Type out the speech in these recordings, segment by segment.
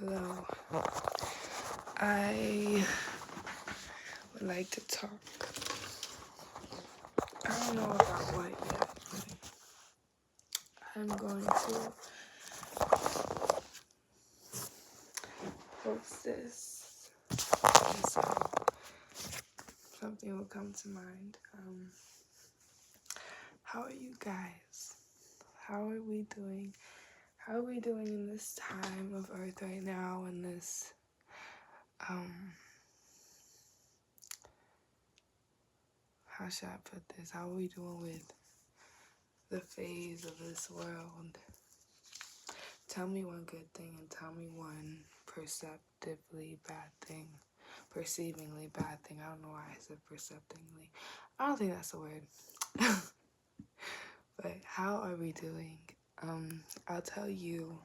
Hello. I would like to talk. I don't know about what yet, but I'm going to post this. So something will come to mind. How are you guys? How are we doing? How are we doing in this time of Earth right now? In this, how should I put this? How are we doing with the phase of this world? Tell me one good thing and tell me one perceptively bad thing. Perceivingly bad thing. I don't know why I said perceptively. I don't think that's a word. But how are we doing? I'll tell you,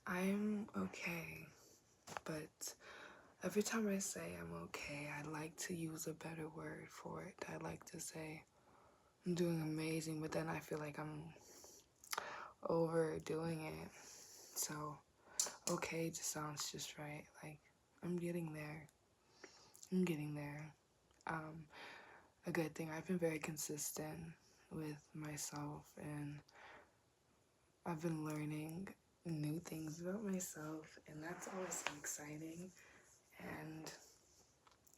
I'm okay. But every time I say I'm okay, I like to use a better word for it. I like to say I'm doing amazing, but then I feel like I'm overdoing it. So okay just sounds just right. Like, I'm getting there. I'm getting there. A good thing, I've been very consistent with myself, and I've been learning new things about myself, and that's always so exciting, and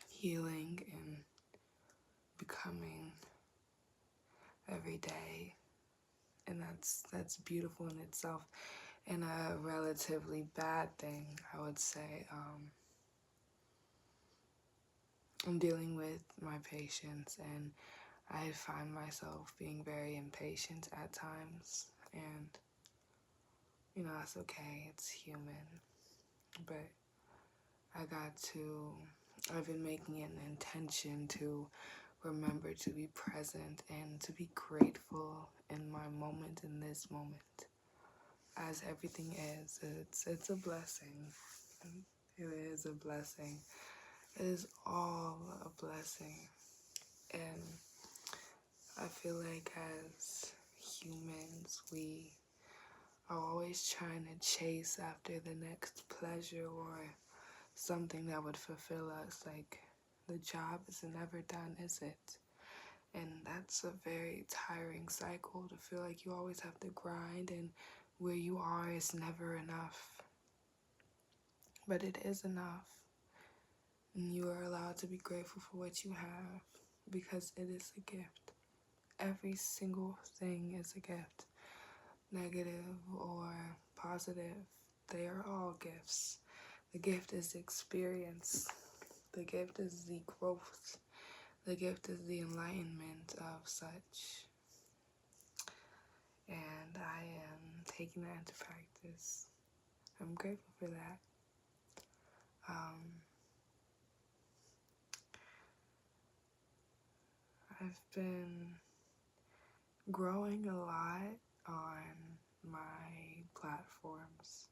healing and becoming every day, and that's beautiful in itself. And a relatively bad thing, I would say, I'm dealing with my patience, and I find myself being very impatient at times, and that's okay, it's human. But I've been making an intention to remember to be present and to be grateful in my moment, in this moment. As everything is, it's a blessing. It is a blessing. It is all a blessing. And I feel like as humans, we are always trying to chase after the next pleasure or something that would fulfill us. Like, the job is never done, is it? And that's a very tiring cycle, to feel like you always have to grind and where you are is never enough. But it is enough. And you are allowed to be grateful for what you have, because it is a gift. Every single thing is a gift. Negative or positive, they are all gifts. The gift is the experience. The gift is the growth. The gift is the enlightenment of such. And I am taking that into practice. I'm grateful for that. I've been growing a lot on my platforms,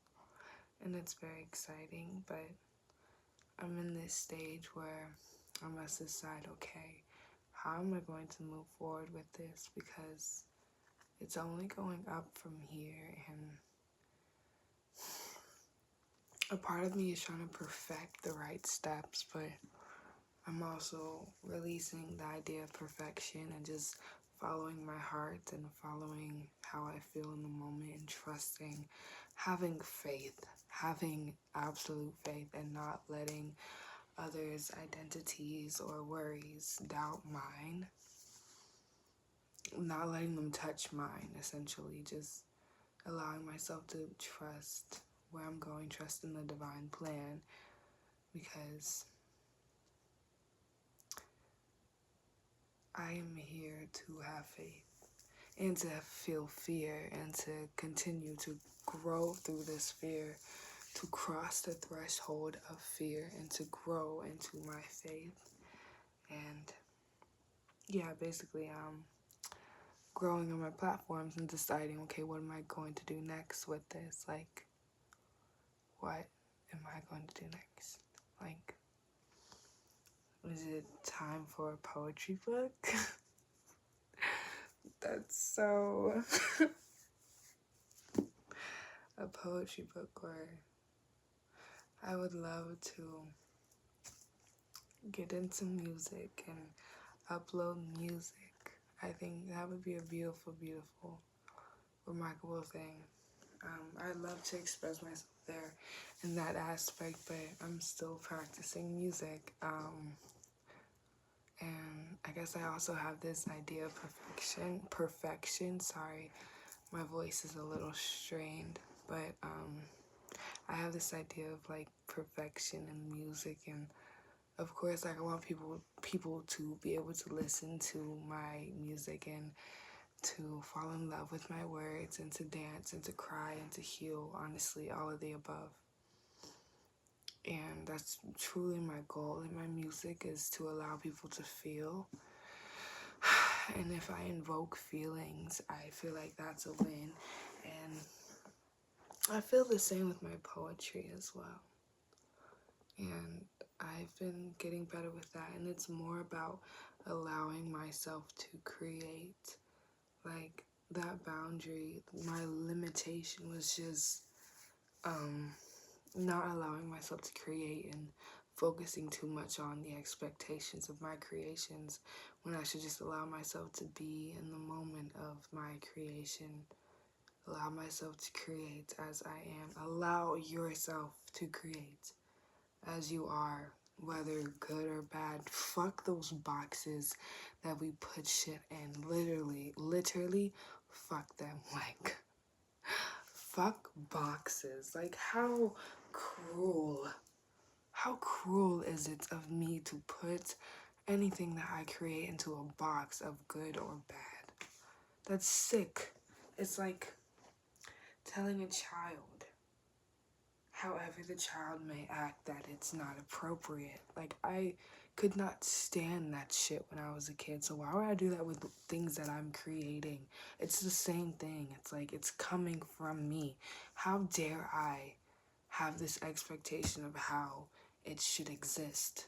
and it's very exciting, but I'm in this stage where I must decide, okay, how am I going to move forward with this? Because it's only going up from here, and a part of me is trying to perfect the right steps, but I'm also releasing the idea of perfection and just following my heart and following how I feel in the moment, and trusting, having faith, having absolute faith, and not letting others' identities or worries doubt mine, not letting them touch mine, essentially, just allowing myself to trust where I'm going, trust in the divine plan, because I am here to have faith and to feel fear and to continue to grow through this fear, to cross the threshold of fear and to grow into my faith. And yeah, basically growing on my platforms and deciding, okay, what am I going to do next with this? Like, what am I going to do next? Like, is it time for a poetry book? That's so... a poetry book, or I would love to get into music and upload music. I think that would be a beautiful, beautiful, remarkable thing. I love to express myself there in that aspect, but I'm still practicing music. And I guess I also have this idea of perfection. Sorry, my voice is a little strained, but I have this idea of like perfection in music, and of course, like I want people to be able to listen to my music and to fall in love with my words and to dance and to cry and to heal. Honestly, all of the above. And that's truly my goal in my music, is to allow people to feel. And if I invoke feelings, I feel like that's a win. And I feel the same with my poetry as well. And I've been getting better with that. And it's more about allowing myself to create. Like, that boundary, my limitation was just not allowing myself to create and focusing too much on the expectations of my creations, when I should just allow myself to be in the moment of my creation. Allow myself to create as I am. Allow yourself to create as you are, whether good or bad. Fuck those boxes that we put shit in. Literally, fuck them. Like, fuck boxes. Like, how cruel. How cruel is it of me to put anything that I create into a box of good or bad? That's sick. It's like telling a child, however the child may act, that it's not appropriate. Like, I could not stand that shit when I was a kid, so why would I do that with things that I'm creating? It's the same thing. It's like, it's coming from me. How dare I have this expectation of how it should exist,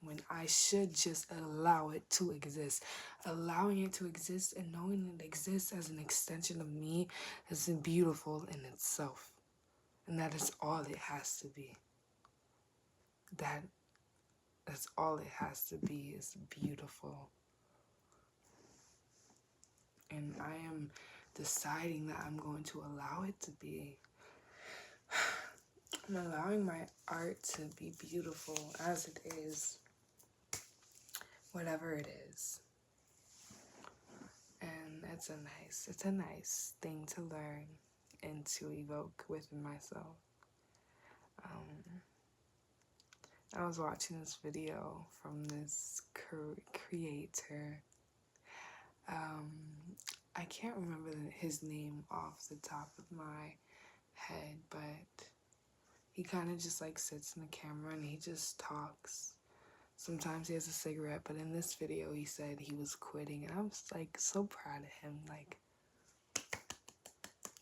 when I should just allow it to exist? Allowing it to exist and knowing it exists as an extension of me is beautiful in itself. And that is all it has to be. That's all it has to be, is beautiful. And I am deciding that I'm going to allow it to be. I'm allowing my art to be beautiful as it is, whatever it is. And it's a nice thing to learn and to evoke within myself. I was watching this video from this creator. I can't remember his name off the top of my head, but he kind of just like sits in the camera and he just talks. Sometimes he has a cigarette, but in this video he said he was quitting, and I was like so proud of him, like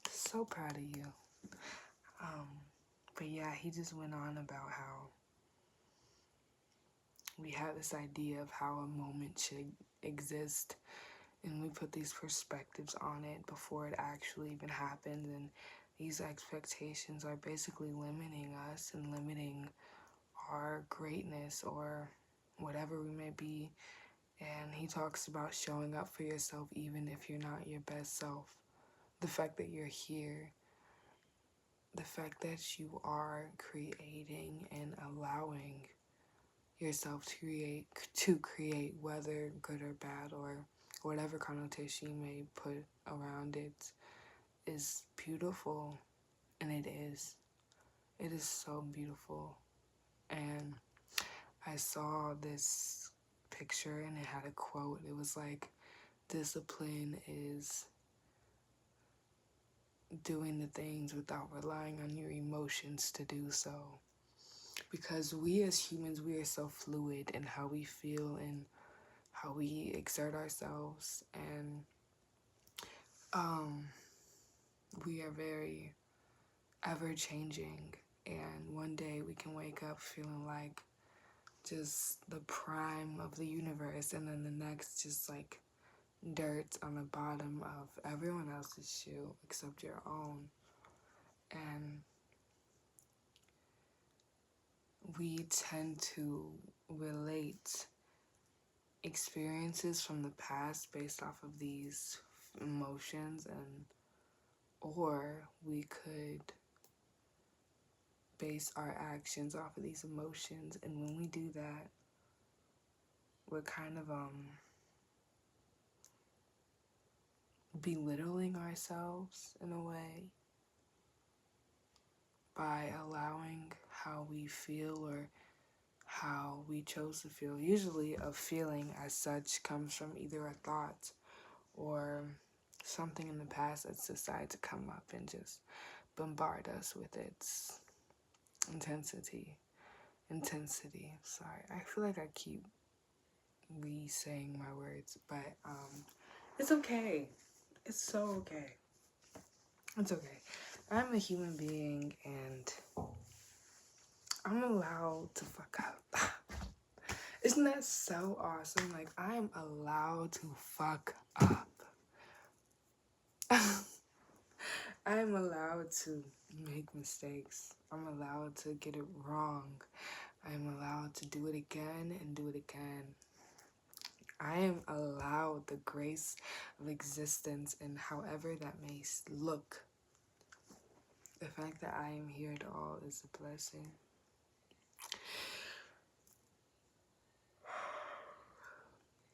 so proud of you. But yeah, he just went on about how we have this idea of how a moment should exist, and we put these perspectives on it before it actually even happens, and these expectations are basically limiting us and limiting our greatness or whatever we may be. And he talks about showing up for yourself even if you're not your best self. The fact that you're here, the fact that you are creating and allowing yourself to create, whether good or bad or whatever connotation you may put around it, is beautiful. And it is so beautiful. And I saw this picture and it had a quote. It was like, discipline is doing the things without relying on your emotions to do so. Because we as humans, we are so fluid in how we feel and how we exert ourselves, and we are very ever changing. And one day we can wake up feeling like just the prime of the universe, and then the next just like dirt on the bottom of everyone else's shoe except your own. And we tend to relate experiences from the past based off of these emotions, and or we could base our actions off of these emotions. And when we do that, we're kind of belittling ourselves in a way by allowing how we feel or how we chose to feel. Usually a feeling as such comes from either a thought or something in the past that's decided to come up and just bombard us with its intensity. Sorry, I feel like I keep re-saying my words, but it's okay. It's so okay. It's okay. I'm a human being and I'm allowed to fuck up. Isn't that so awesome? Like, I'm allowed to fuck up. I'm allowed to make mistakes. I'm allowed to get it wrong. I'm allowed to do it again and do it again. I am allowed the grace of existence, and however that may look. The fact that I am here at all is a blessing.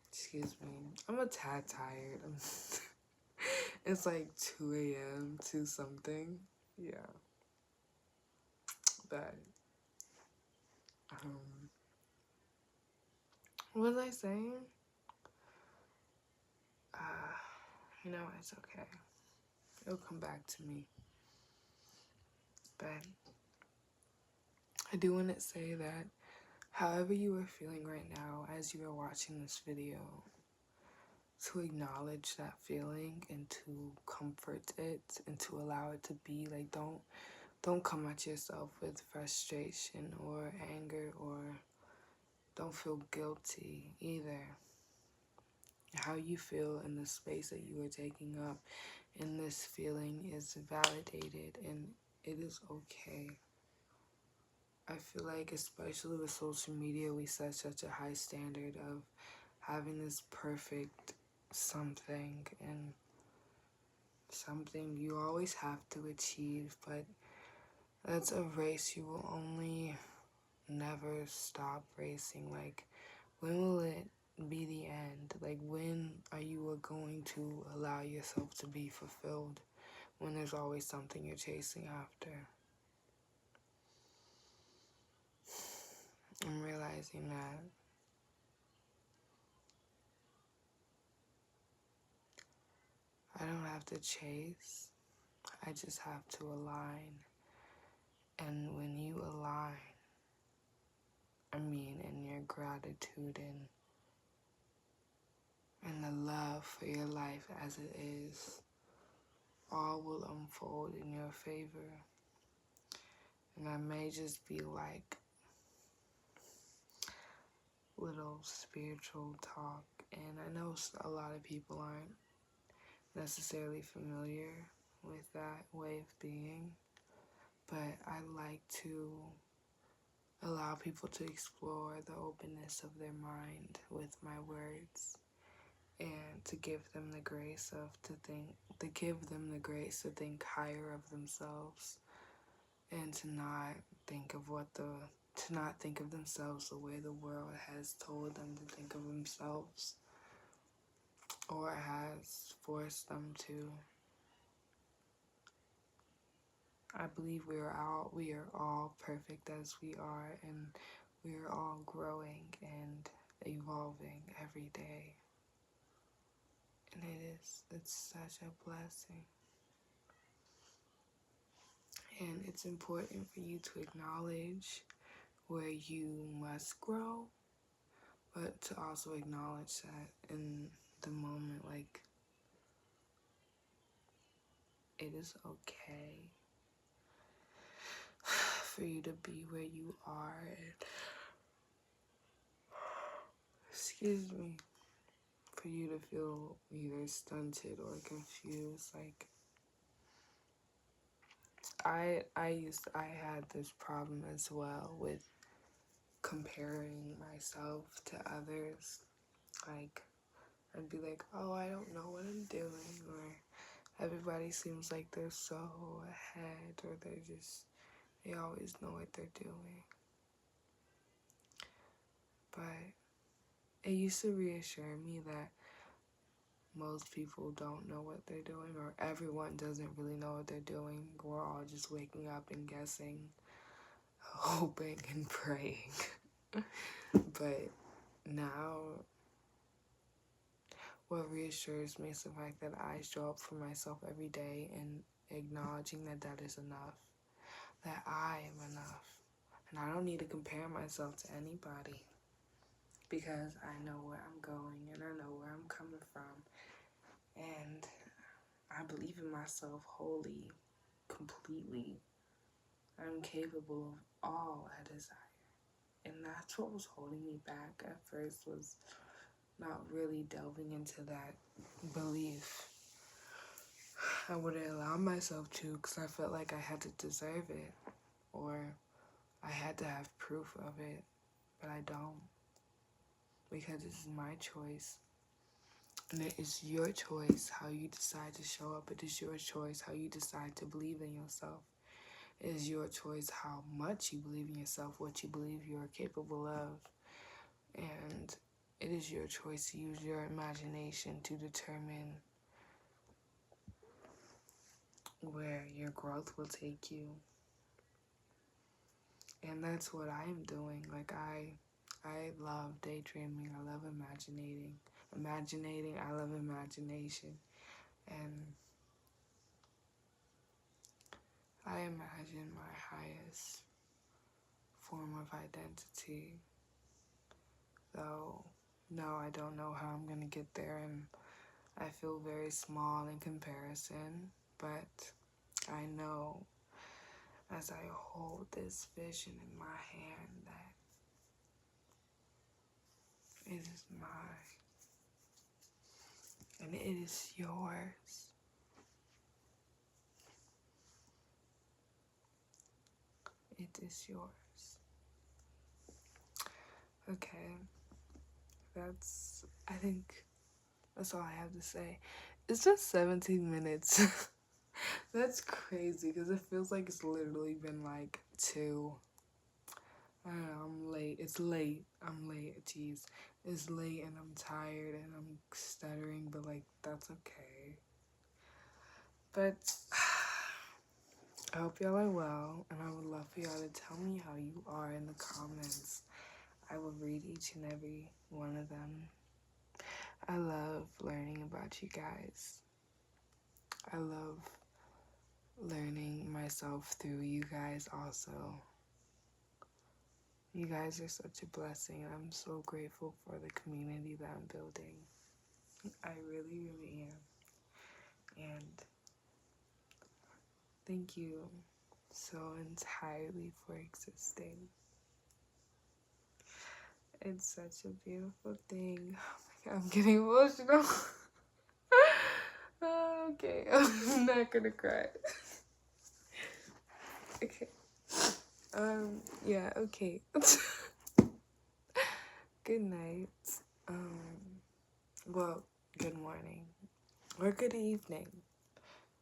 Excuse me. I'm a tad tired. It's like 2 a.m. to something. Yeah. But, what was I saying? You know, it's okay. It'll come back to me. But I do want to say that however you are feeling right now as you are watching this video, to acknowledge that feeling and to comfort it and to allow it to be. Like, don't come at yourself with frustration or anger, or don't feel guilty either. How you feel in the space that you are taking up in this feeling is validated, and it is okay. I feel like, especially with social media, we set such a high standard of having this perfect something, and something you always have to achieve, but that's a race you will only never stop racing. Like, when will it be the end? Like, when are you going to allow yourself to be fulfilled when there's always something you're chasing after? I'm realizing that I don't have to chase, I just have to align. And when you align, I mean, in your gratitude and the love for your life as it is, all will unfold in your favor. And I may just be like little spiritual talk, and I know a lot of people aren't necessarily familiar with that way of being, but I like to allow people to explore the openness of their mind with my words, and to give them the grace to think higher of themselves, and to not think of themselves the way the world has told them to think of themselves or has forced them to. I believe we are all perfect as we are, and we are all growing and evolving every day. And it's such a blessing. And it's important for you to acknowledge where you must grow, but to also acknowledge that in the moment, like, it is okay for you to be where you are. And, excuse me, for you to feel either stunted or confused. Like, I had this problem as well with comparing myself to others. Like, I'd be like, oh, I don't know what I'm doing, or everybody seems like they're so ahead, or they always know what they're doing. But it used to reassure me that most people don't know what they're doing, or everyone doesn't really know what they're doing. We're all just waking up and guessing, hoping and praying. But now, what reassures me is the fact that I show up for myself every day and acknowledging that that is enough, that I am enough. And I don't need to compare myself to anybody, because I know where I'm going and I know where I'm coming from. And I believe in myself wholly, completely. I'm capable of all I desire. And that's what was holding me back at first, was not really delving into that belief. I wouldn't allow myself to, because I felt like I had to deserve it, or I had to have proof of it, but I don't, because this is my choice. And it is your choice how you decide to show up. It is your choice how you decide to believe in yourself. It is your choice how much you believe in yourself, what you believe you are capable of. And it is your choice to use your imagination to determine where your growth will take you. And that's what I am doing. Like, I love daydreaming. I love imagining. I love imagination. And I imagine my highest form of identity. Though, no, I don't know how I'm going to get there, and I feel very small in comparison, but I know as I hold this vision in my hand that it is mine, and it is yours. It is yours. Okay, I think that's all I have to say. It's just 17 minutes. That's crazy, because it feels like it's literally been like 2. I don't know, I'm late. It's late. I'm late. Jeez. It's late and I'm tired and I'm stuttering, but like, that's okay. But I hope y'all are well, and I would love for y'all to tell me how you are in the comments. I will read each and every one of them. I love learning about you guys. I love learning myself through you guys also. You guys are such a blessing. I'm so grateful for the community that I'm building. I really, really am. And thank you so entirely for existing. It's such a beautiful thing. Oh my God, I'm getting emotional. Okay, I'm not gonna cry. Okay. Yeah, okay. Good night. Well, good morning. Or good evening.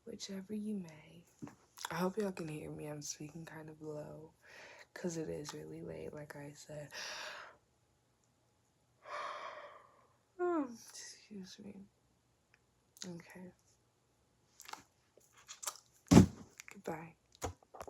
Whichever you may. I hope y'all can hear me. I'm speaking kind of low, because it is really late, like I said. Oh, excuse me. Okay. Goodbye.